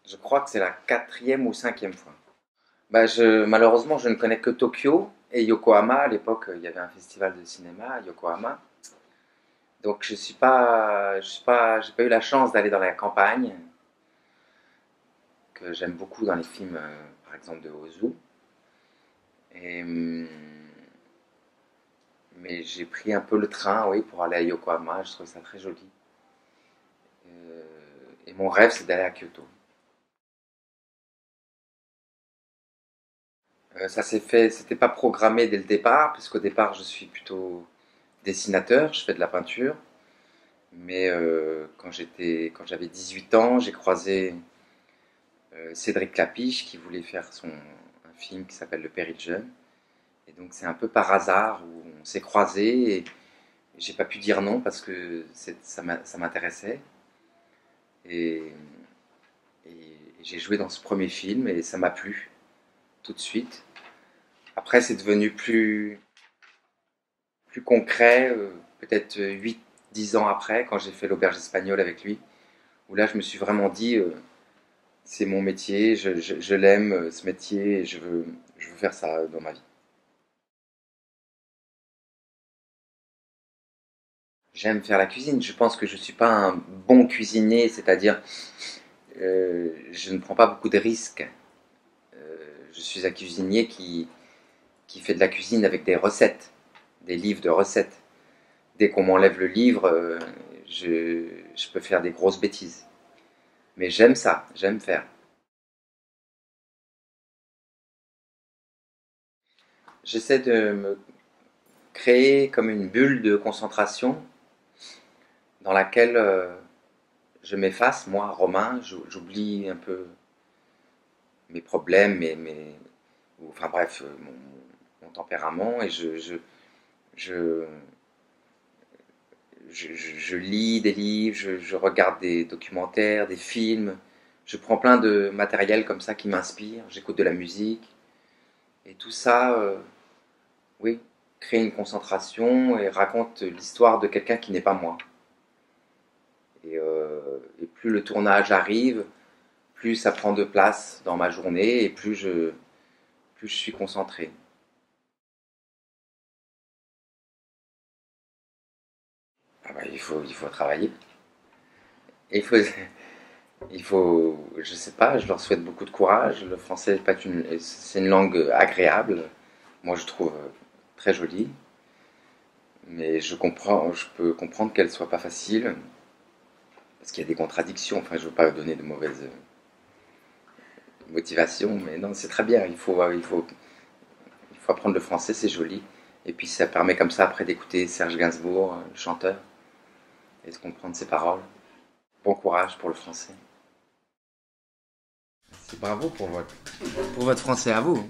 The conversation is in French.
Je crois que c'est la quatrième ou cinquième fois. Malheureusement, je ne connais que Tokyo et Yokohama. À l'époque, il y avait un festival de cinéma à Yokohama. Donc, j'ai pas eu la chance d'aller dans la campagne, que j'aime beaucoup dans les films, par exemple de Ozu. Et, mais j'ai pris un peu le train, oui, pour aller à Yokohama. Je trouve ça très joli. Et mon rêve, c'est d'aller à Kyoto. Ça s'est fait, c'était pas programmé dès le départ, puisqu'au départ, je suis plutôt dessinateur, je fais de la peinture. Mais quand j'avais 18 ans, j'ai croisé Cédric Clapiche qui voulait faire un film qui s'appelle Le Péril jeune. Et donc c'est un peu par hasard où on s'est croisés et j'ai pas pu dire non parce que ça m'intéressait. Et, et j'ai joué dans ce premier film et ça m'a plu tout de suite. Après c'est devenu plus concret, peut-être 8 10 ans après, quand j'ai fait l'auberge espagnole avec lui, où là je me suis vraiment dit c'est mon métier, je l'aime ce métier et je veux faire ça dans ma vie. J'aime faire la cuisine. Je pense que je ne suis pas un bon cuisinier, c'est-à-dire je ne prends pas beaucoup de risques. Je suis un cuisinier qui fait de la cuisine avec des recettes, des livres de recettes. Dès qu'on m'enlève le livre, je peux faire des grosses bêtises. Mais j'aime ça, j'aime faire. J'essaie de me créer comme une bulle de concentration dans laquelle je m'efface, moi, Romain, j'oublie un peu mes problèmes, enfin bref, mon tempérament, et je, je lis des livres, je regarde des documentaires, des films, je prends plein de matériel comme ça qui m'inspire, j'écoute de la musique, et tout ça, oui, crée une concentration et raconte l'histoire de quelqu'un qui n'est pas moi. Et plus le tournage arrive, plus ça prend de place dans ma journée et plus je suis concentré. Il faut travailler. Et je sais pas, je leur souhaite beaucoup de courage. Le français est pas c'est une langue agréable. Moi, je trouve très jolie. Mais je peux comprendre qu'elle soit pas facile. Parce qu'il y a des contradictions. Enfin, je veux pas donner de mauvaises motivations. Mais non, c'est très bien. Il faut apprendre le français, c'est joli. Et puis ça permet comme ça après d'écouter Serge Gainsbourg, le chanteur, et de comprendre ses paroles. Bon courage pour le français. C'est bravo pour votre français à vous.